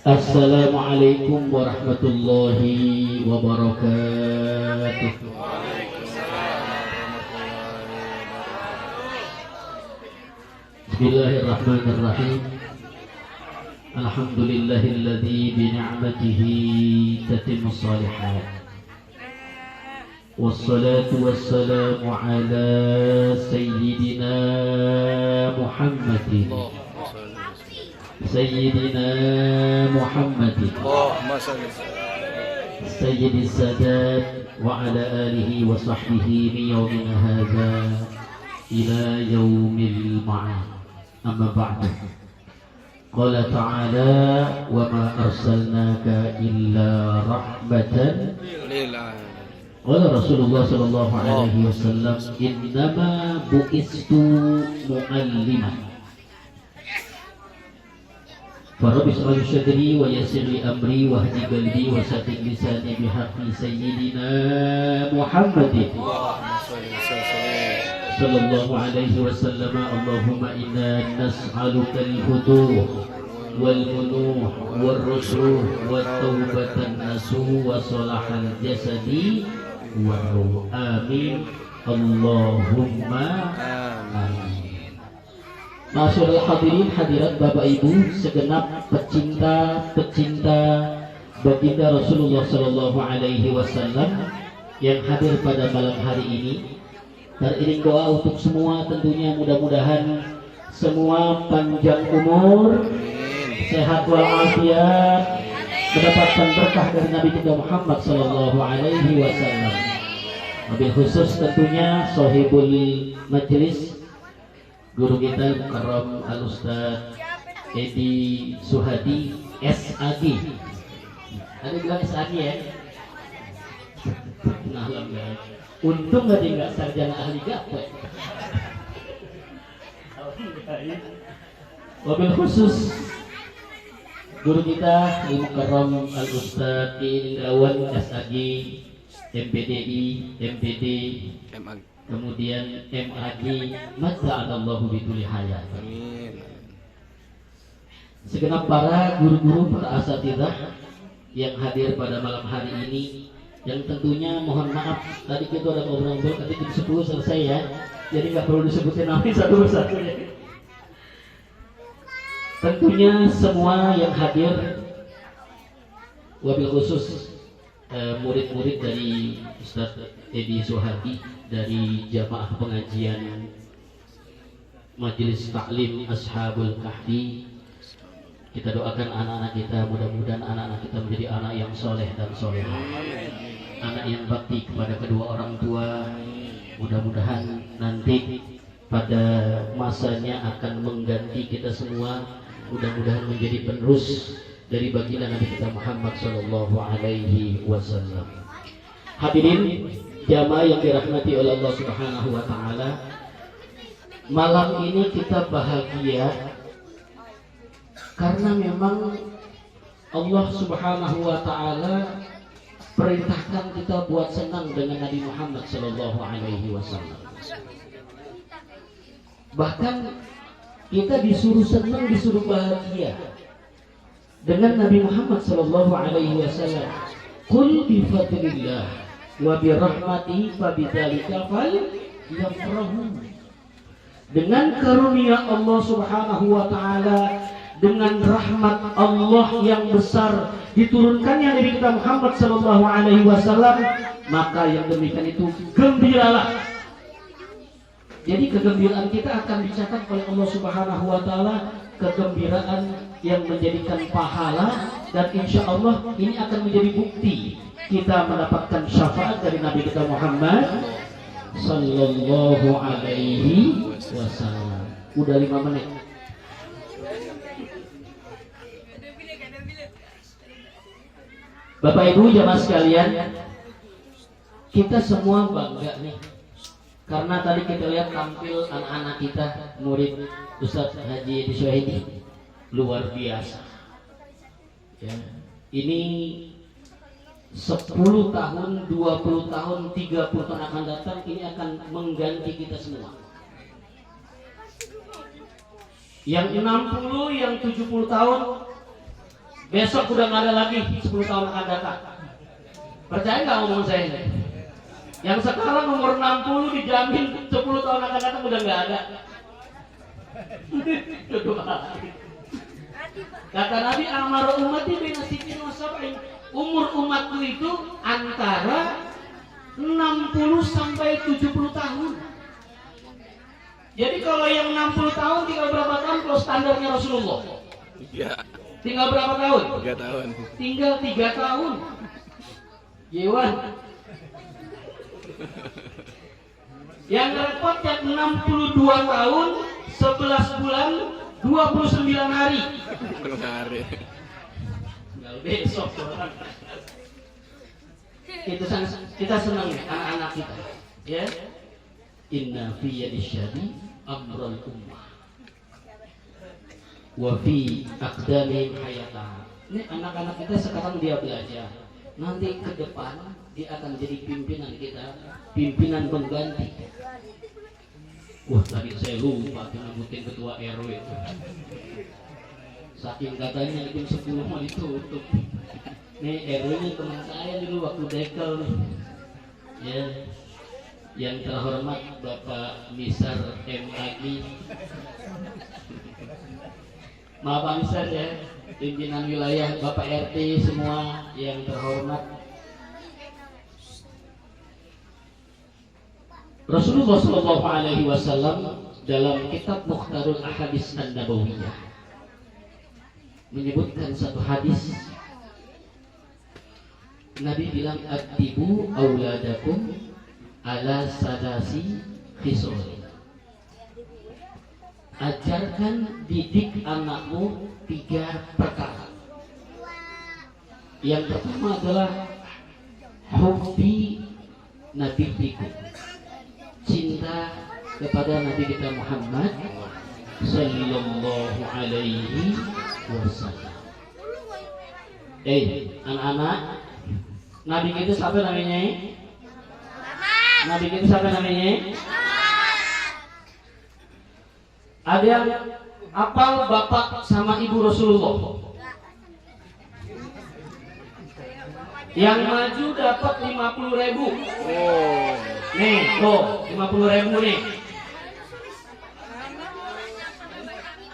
Assalamualaikum warahmatullahi wabarakatuh. Bismillahirrahmanirrahim. Alhamdulillahilladzi bi ni'matihi tatimmus shalihat. Wassalatu wassalamu ala sayyidina Muhammadin. Sayyidina Muhammadin Sayyidis Sadat wa ala alihi wa sahbihi min yawmina hadha ila yawmil ma'ad. Amma ba'du. Qala ta'ala wa ma arsalnaka illa rahmatan lil alamin. Qala Rasulullah sallallahu alaihi wasallam innama bu'istu mu'alliman. Farab is'al syadri wa yassir li amri wahdi qalbi wa saddid lisani bihaqqi sayyidina Muhammadin sallallahu alaihi wasallam. Allahumma inna nas'aluka al-huduh wal munuh wal rusuh wat taubatan nasuh wa salahal jasadi wa ruh. Amin Allahumma amin. Masyaallah hadirin hadirat Bapak Ibu segenap pecinta baginda Rasulullah sallallahu alaihi wasallam yang hadir pada malam hari ini. Teriring doa untuk semua, tentunya mudah-mudahan semua panjang umur, sehat walafiat, mendapatkan berkah dari Nabi kita Muhammad sallallahu alaihi wasallam. Wabil khusus tentunya sahibul majlis, guru kita Mukarram Al-Ustaz Edi Suhadi SAG. Ada bilang SAG ya? Nah, untung tadi nggak sarjana ahli gape. Wabil khusus guru kita Mukarram Al-Ustaz Indrawan SAG, MPDI, MPD, kemudian MAG, Masyaallahu bituli hayat. Segenap para guru-guru, para asatidzah yang hadir pada malam hari ini, yang tentunya mohon maaf tadi kita ada ngobrol-ngobrol ketika jam 10 selesai ya, jadi nggak perlu disebutin nama satu persatu ya. Tentunya semua yang hadir, wabil khusus murid-murid dari Ustaz Edi Suhadi dari jamaah pengajian Majelis Taklim Ashabul Kahfi. Kita doakan anak-anak kita, mudah-mudahan anak-anak kita menjadi anak yang soleh dan solehah, anak yang bakti kepada kedua orang tua. Mudah-mudahan nanti pada masanya akan mengganti kita semua, mudah-mudahan menjadi penerus dari baginda Nabi kita Muhammad sallallahu alaihi wasallam. Hadirin jamaah yang dirahmati oleh Allah Subhanahu wa taala, malam ini kita bahagia karena memang Allah Subhanahu wa taala perintahkan kita buat senang dengan Nabi Muhammad sallallahu alaihi wasallam. Bahkan kita disuruh senang, disuruh bahagia dengan Nabi Muhammad sallallahu alaihi wasallam. Qul bi fadlillah wa bi rahmatihi fa bidzalika falyafrahu. Dengan karunia Allah Subhanahu wa taala, dengan rahmat Allah yang besar diturunkannya Nabi kita Muhammad sallallahu alaihi wasallam, maka yang demikian itu gembiralah. Jadi kegembiraan kita akan dicatat oleh Allah Subhanahu wa taala, kegembiraan yang menjadikan pahala, dan insya Allah ini akan menjadi bukti kita mendapatkan syafaat dari Nabi kita Muhammad sallallahu alaihi wasallam. Udah 5 menit. Bapak Ibu jamaah sekalian, kita semua bangga nih karena tadi kita lihat tampil anak-anak kita, murid Ustaz Haji Edi Suhadi, luar biasa ya. Ini 10 tahun, 20 tahun, 30 tahun akan datang, ini akan mengganti kita semua. Yang 60, yang 70 tahun, Besok udah nggak ada lagi 10 tahun akan datang. Percaya nggak ngomong saya ini? Yang sekarang umur 60 dijamin 10 tahun akan datang udah nggak ada. Kata Nabi, amar ummati baina sittin wa sab'in. Umur umatku itu antara 60 sampai 70 tahun. Jadi kalau yang 60 tahun tinggal berapa tahun kalau standarnya Rasulullah? Iya. Tinggal berapa tahun? 3 tahun. Tinggal 3 tahun. Yewan. Yang repot yang 62 tahun, 11 bulan, 29 hari. Penuh hari. Tinggal besok. Kita senang anak-anak kita. Ya. Inna fi yadisyadi amrul ummah. Wa fi aqdamihim hayatah. Ini anak-anak kita sekarang dia belajar. Nanti ke depan dia akan jadi pimpinan kita, pimpinan pengganti. Wah, tadi saya lupa nyebutin ketua RW itu. Saking katanya jam 10 mau ditutup. Nih RW-nya teman saya dulu waktu dekel nih. Ya. Yang terhormat Bapak Misar M. Agni. Maaf Pak Misar ya, pimpinan wilayah, Bapak RT semua yang terhormat. Rasulullah Shallallahu Alaihi Wasallam dalam kitab Mukhtarul Ahadits An-Nabawiyah menyebutkan satu hadis. Nabi bilang, "Addibu auladakum ala sadasi khisol." Ajarkan, didik anakmu 3 perkara. Yang pertama adalah hubbi nabiyikum, cinta kepada Nabi kita Muhammad sallallahu alaihi wasallam. Anak-anak, Nabi kita siapa namanya? Nabi kita siapa namanya? Ada yang apal bapak sama ibu Rasulullah? Yang maju dapat 50.000. Oh. Nih, tuh 50.000 nih.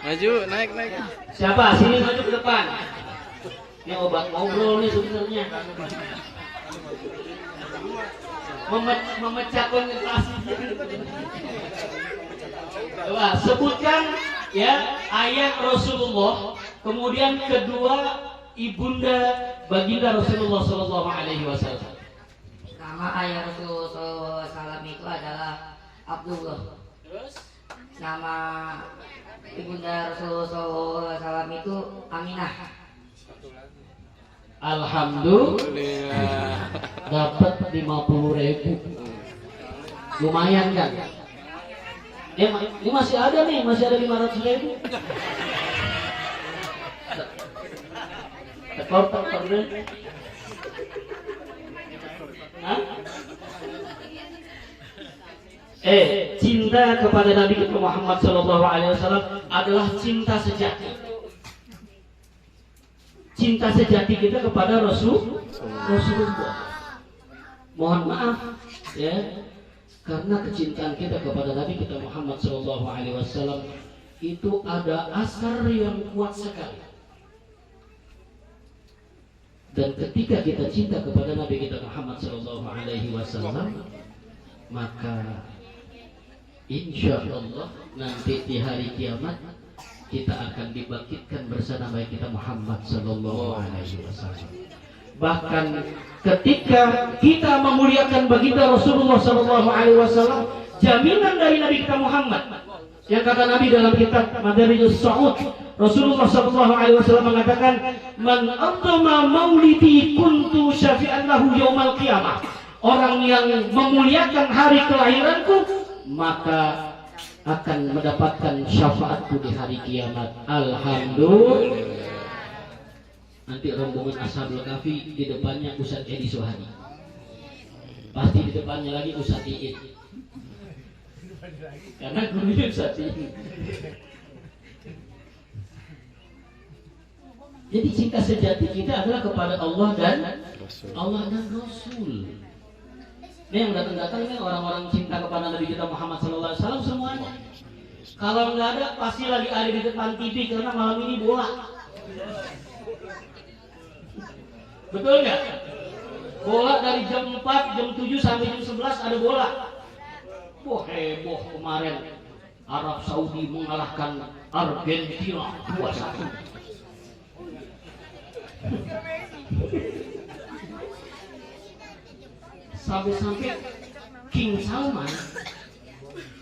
Maju, naik. Siapa? Sini maju ke depan. Ini obat ngobrol nih sebenarnya. Memecah konsentrasi. Coba sebutkan ya ayat Rasulullah, kemudian kedua ibunda baginda Rasulullah Sallallahu Alaihi Wasallam. Nama ayah Rasulullah SAW itu adalah Abdullah. Nama ibunda Rasulullah SAW itu Aminah. Alhamdulillah dapat 50.000. Lumayan kan? Ini masih ada nih, masih ada 500.000. Tekor. Cinta kepada Nabi kita Muhammad Sallallahu Alaihi Wasallam adalah cinta sejati. Cinta sejati kita kepada Rasulullah. Mohon maaf ya, karena kecintaan kita kepada Nabi kita Muhammad Sallallahu Alaihi Wasallam itu ada asar yang kuat sekali. Dan ketika kita cinta kepada Nabi kita Muhammad Sallallahu Alaihi Wasallam, maka insya Allah nanti di hari kiamat kita akan dibangkitkan bersama Nabi kita Muhammad Sallallahu Alaihi Wasallam. Bahkan ketika kita memuliakan baginda Rasulullah Sallallahu Alaihi Wasallam, jaminan dari Nabi kita Muhammad yang kata Nabi dalam kitab Madarijus Sa'ud, Rasulullah Sallallahu Alaihi Wasallam mengatakan, "Man aqama maulidi kuntu syafi'an lahu yaumal qiyamah." Orang yang memuliakan hari kelahiranku, maka akan mendapatkan syafaatku di hari kiamat. Alhamdulillah. Nanti rombongan Ashabul Kahfi di depannya Ustaz Edi Sohani. Pasti di depannya lagi Ustaz Iin. Karena gurunya Ustaz Iin. Jadi cinta sejati kita adalah kepada Allah dan Rasul. Rasul. Ini yang datang-datang ini orang-orang cinta kepada Nabi kita Muhammad SAW semuanya. Kalau nggak ada pasti lagi ada di depan TV karena malam ini bola. Betul nggak? Bola dari jam 4, jam 7 sampai jam 11 ada bola. Wah heboh kemarin Arab Saudi mengalahkan Argentina 2-1. Sampai-sampai King Salman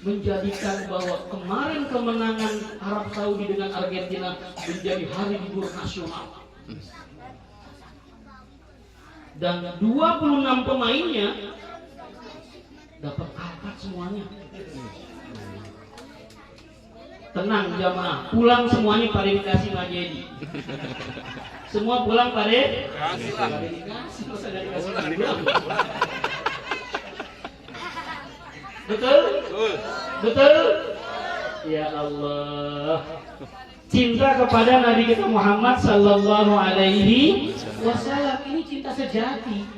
menjadikan bahwa kemarin kemenangan Arab Saudi dengan Argentina menjadi hari libur nasional. Dan 26 pemainnya dapat karpet semuanya. Tenang jamaah, pulang semuanya pada dikasih Majedi. Semua pulang pada dikasih. Masa nggak dikasih pulang? Betul? Betul? Ya Allah. Cinta kepada Nabi kita Muhammad sallallahu alaihi wasallam ini cinta sejati.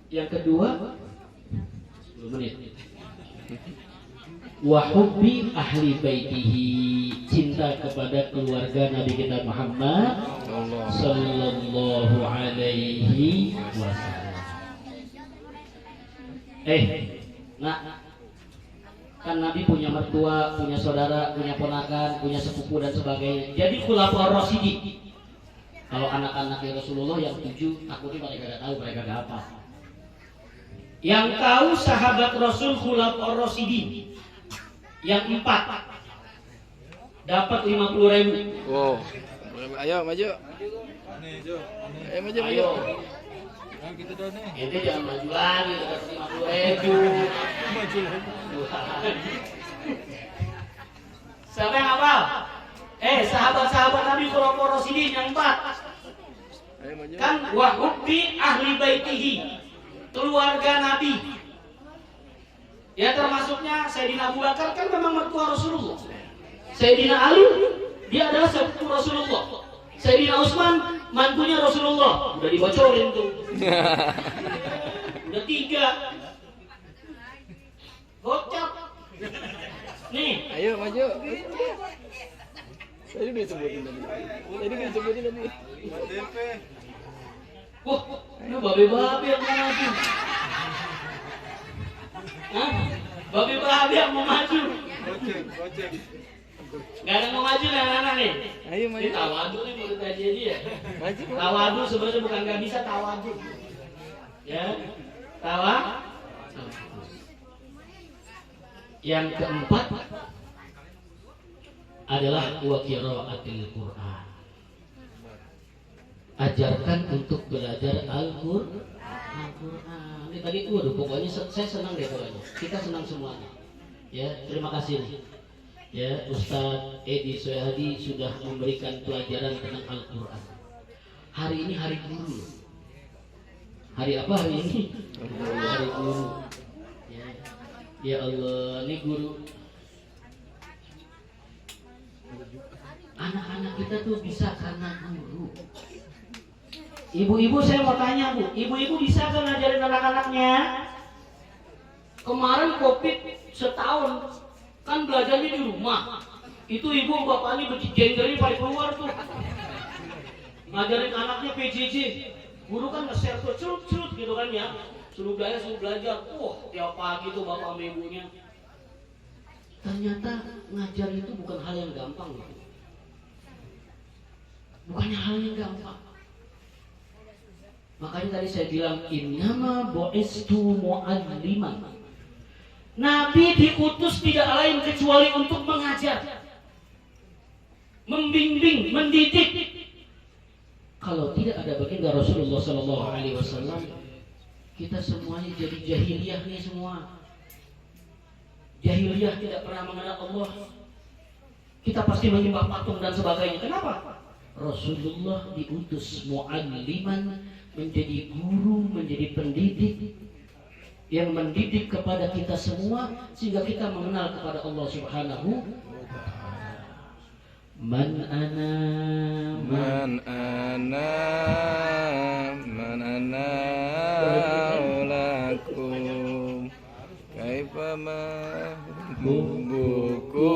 Yang kedua, 10 menit. Wa hubbi ahli baitihi, cinta kepada keluarga Nabi kita Muhammad sallallahu alaihi wasallam. Kan Nabi punya mertua, punya saudara, punya ponakan, punya sepupu dan sebagainya. Jadi khulafaur rasyidin. Kalau anak-anaknya Rasulullah yang 7 takutnya mereka gak tahu, mereka gak apa. Yang tahu sahabat Rasul khulafaur rasyidin. Yang 4 dapat 50.000. Wow. Ayo maju. Ayo maju. Ayo. Ini jangan maju lagi, dapat 50.000. Siapa yang hafal? Sahabat-sahabat Nabi khulafaur rasyidin yang 4. Ayo maju. Kan wa hubbi ahli baitihi, keluarga Nabi. Ya termasuknya Sayyidina Abu Bakar kan memang mertua Rasulullah. Sayyidina Ali dia adalah sepupu Rasulullah. Sayyidina Utsman mantunya Rasulullah. Udah dibocorin tuh. Udah 3. Gocap. Nih. Ayo maju. Tadi disebutin tadi. Wah, ini babe-babe yang mau maju. Hah? Babe-babe yang mau maju. Gak ada yang mau maju nih anak-anak nih. Ayo maju. Ini tawadu nih menurut aja dia. Maju. Tawadu sebenarnya bukan gak bisa, tawadu. Ya, Yang keempat adalah wa qiraatil Qur'an. Ajarkan untuk belajar Al-Qur'an. Ini tadi waduh pokoknya saya senang deh pokoknya. Kita senang semuanya. Ya, terima kasih nih. Ya, Ustadz Edi Soehadi sudah memberikan pelajaran tentang Al-Qur'an. Hari ini hari guru. Hari apa hari ini? Hari guru. Ya Allah, ini guru. Anak-anak kita tuh bisa karena guru. Ibu-ibu saya mau tanya Bu, ibu-ibu bisa kan ngajarin anak-anaknya? Kemarin COVID setahun, kan belajarnya di rumah. Itu ibu bapaknya berjenggernya pada keluar tuh. Ngajarin anaknya PJJ. Guru kan nge-share tuh, curut-curut gitu kan ya. Suruh belajar. Wah, tiap pagi tuh bapak sama ibunya. Ternyata ngajar itu bukan hal yang gampang gitu. Bukannya hal yang gampang. Makanya tadi saya bilang innama bu'istu mu'alliman. Nabi diutus tidak lain kecuali untuk mengajar, membimbing, mendidik. Kalau tidak ada baginda Rasulullah SAW, kita semuanya jadi jahiliyah nih semua. Jahiliyah tidak pernah mengenal Allah. Kita pasti menyembah patung dan sebagainya. Kenapa? Rasulullah diutus mu'alliman, menjadi guru, menjadi pendidik yang mendidik kepada kita semua sehingga kita mengenal kepada Allah Subhanahu wa ta'ala. Man ana man ana lakum kaifa ma buku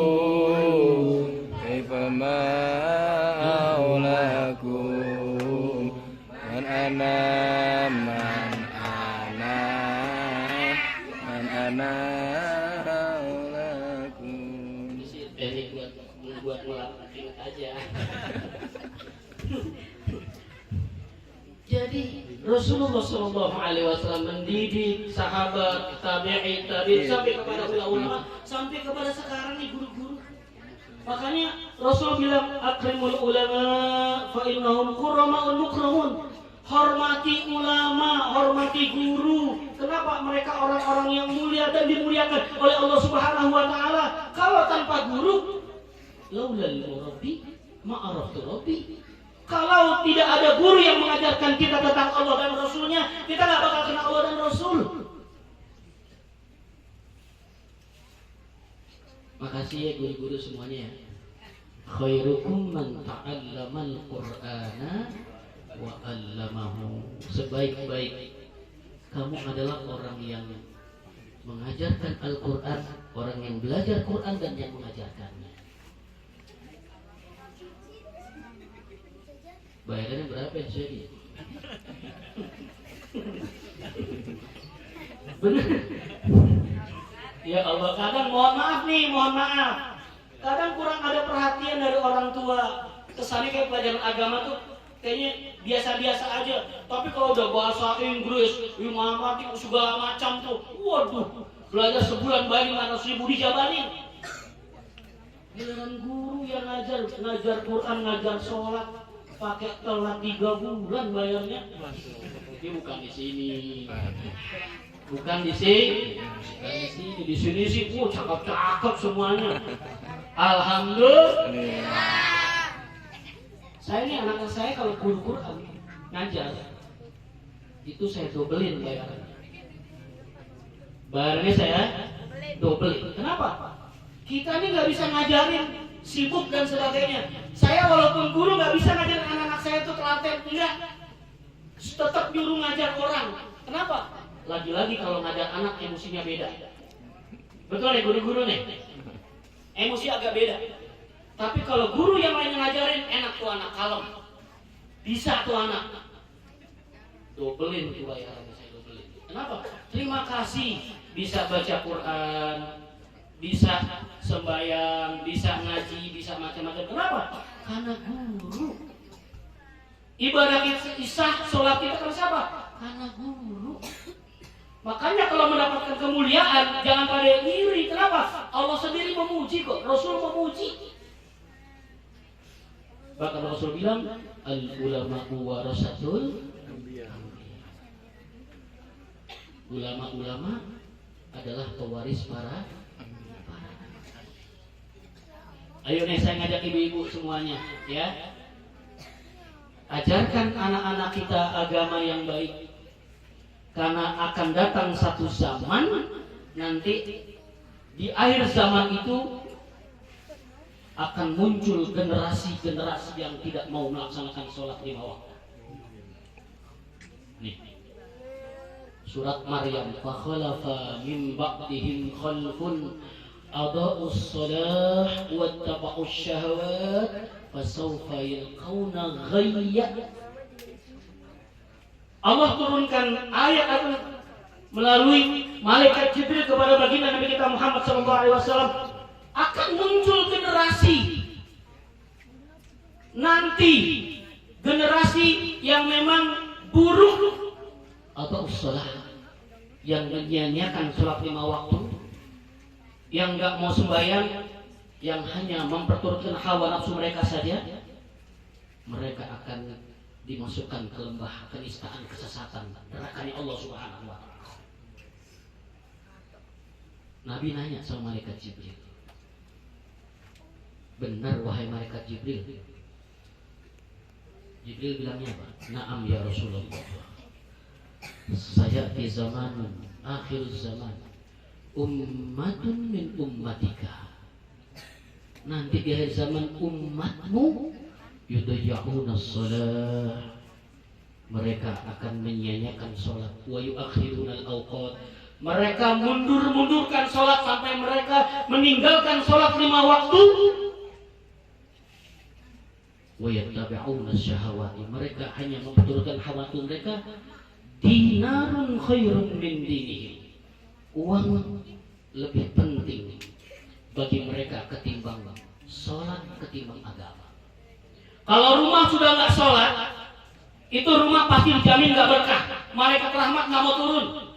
kaifa ma lakum man ana lakum. Ini buat ngelap ingat aja. Jadi Rasulullah Shallallahu Alaihi Wasallam mendidik sahabat, tabi'in, sampai kepada ulama, sampai kepada sekarang nih guru-guru. Makanya Rasul bilang akrimul ulama fa innahum qurramaun mukramun. Hormati ulama, hormati guru. Kenapa? Mereka orang-orang yang mulia dan dimuliakan oleh Allah Subhanahu wa taala. Kalau tanpa guru, laulal murabbi ma'araftu rabbi. Kalau tidak ada guru yang mengajarkan kita tentang Allah dan Rasulnya, kita tidak bakal kenal Allah dan Rasul. Makasih ya guru-guru semuanya. Khairukum man ta'allamal Qur'ana wa 'allamahu. Sebaik-baik kamu adalah orang yang mengajarkan Al-Qur'an, orang yang belajar Qur'an dan yang mengajarkannya. Bayarannya berapa ya jadi? Benar. Ya Allah, kadang mohon maaf. Kadang kurang ada perhatian dari orang tua. Kesannya kayak pelajaran agama tuh kayaknya biasa-biasa aja. Tapi kalau udah bahasa Inggris, matematik segala macam tuh, waduh, belajar sebulan bayar 500.000 dijabanin. Giliran guru yang ngajar Quran, ngajar sholat, pakai telat 3 bulan bayarnya. Ini bukan di sini. Di sini sih, cakep-cakep semuanya. Alhamdulillah. Saya ini anak saya kalau guru Quran ngajar, itu saya dobelin bayarannya. Bayarannya saya dobelin. Kenapa? Kita ini nggak bisa ngajarin, sibuk dan sebagainya. Saya walaupun guru nggak bisa ngajarin anak-anak saya itu telaten, enggak. Tetap nyuruh ngajar orang. Kenapa? Lagi-lagi kalau ngajar anak emosinya beda. Betul ya guru-guru nih? Emosi agak beda. Tapi kalau guru yang lain ngajarin, enak tuh anak, kalem. Bisa tuh anak. Dobelin tuh bayarannya, saya dobelin. Kenapa? Terima kasih. Bisa baca Quran, bisa sembahyang, bisa ngaji, bisa macam-macam. Kenapa? Karena guru. Ibadah kita isah, sholat kita karena siapa? Karena guru. Makanya kalau mendapatkan kemuliaan, jangan pada iri. Kenapa? Allah sendiri memuji kok, Rasul memuji. Bahkan Rasul bilang, al-ulama'u warasatul anbiya. Ulama-ulama adalah pewaris para nabi. Ayo nih saya ngajak ibu-ibu semuanya, ya. Ajarkan anak-anak kita agama yang baik. Karena akan datang satu zaman nanti di akhir zaman itu akan muncul generasi-generasi yang tidak mau melaksanakan sholat 5 waktu. Nih, surat Maryam, fa khalafa min ba'dihim khalfun adaa'us shalah wattaba'us syahawat fasawfa yalqawna ghayya. Allah turunkan ayat melalui malaikat Jibril kepada baginda Nabi kita Muhammad SAW. Akan muncul generasi nanti, generasi yang memang buruk atau sholat, yang menyia-nyiakan sholat 5 waktu, yang nggak mau sembahyang, yang hanya memperturutkan hawa nafsu mereka saja. Mereka akan dimasukkan ke lembah kenistaan, kesesatan, nerakanya Allah Subhanahu wa ta'ala. Nabi nanya sama malaikat Jibril, benar wahai malaikat Jibril? Jibril bilangnya apa? Naam ya Rasulullah. Saya di zaman akhir zaman ummatun min ummatika. Nanti di akhir zaman umatmu yudayya'una shalah, mereka akan menyia-nyiakan salat. Wa yu'akhiruna al-awqat, mereka mundur-mundurkan salat sampai mereka meninggalkan salat 5 waktu. Wa yattabi'una syahawati, mereka hanya memperturutkan hawa nafsu mereka. Dinarun khairun min dinihim, uang lebih penting bagi mereka ketimbang sholat, ketimbang agama. Kalau rumah sudah nggak sholat, itu rumah pasti dijamin nggak berkah, malaikat rahmat nggak mau turun.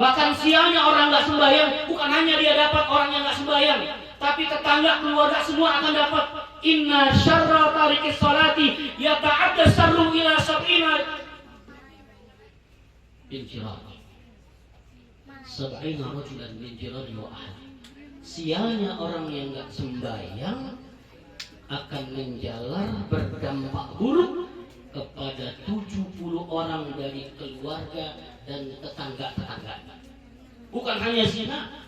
Bahkan sialnya orang nggak sembahyang, bukan hanya dia dapat, orang yang nggak sembahyang, tapi tetangga, keluarga semua akan dapat. Inna syarra tarikis sholati yata'adda syarru ila sab'ina injirah, sab'ina rajulan min jirani wa ahli. Sialnya orang yang nggak sembahyang akan menjalar berdampak buruk kepada 70 orang dari keluarga dan tetangga-tetangga. Bukan hanya zina.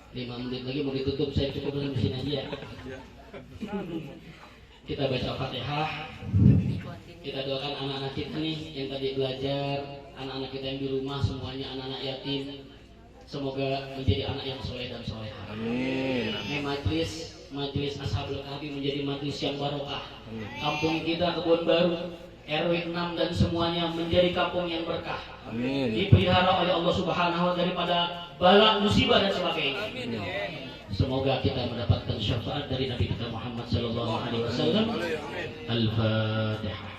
5 menit lagi mau ditutup, saya cukup dengan sini aja ya. Kita baca Fatihah. Kita doakan anak-anak kita nih yang tadi belajar, anak-anak kita yang di rumah semuanya anak-anak yatim. Semoga menjadi anak yang soleh dan solehah. Amin. Ini majelis Ashabul Kahfi menjadi majelis yang barokah. Kampung kita Kebun Baru, RW 6 dan semuanya menjadi kampung yang berkah. Amin. Dipelihara oleh Allah Subhanahu wa taala daripada bala, musibah dan sebagainya. Semoga kita mendapatkan syafaat dari Nabi kita Muhammad sallallahu alaihi wasallam. Al-Fatihah.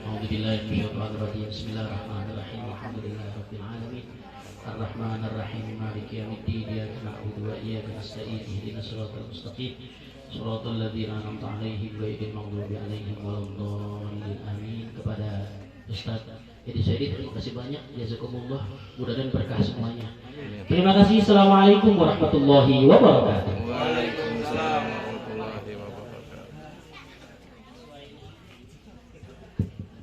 A'udzubillahi minasyaitonir rajim. Bismillahirrahmanirrahim. Alhamdulillahirabbil alamin. Ar-Rahmanir Rahim. Maliki yaumiddin. Iyyaka na'budu wa iyyaka nasta'in. Ihdinas siratal mustaqim. Shiratal ladzina an'amta 'alaihim ghairil maghdubi 'alaihim waladdallin. Amin. Kepada Ustaz Edi Saidi, terima kasih banyak. Jazakumullah. Mudah-mudahan berkah semuanya. Terima kasih. Assalamualaikum warahmatullahi wabarakatuh. Waalaikumsalam.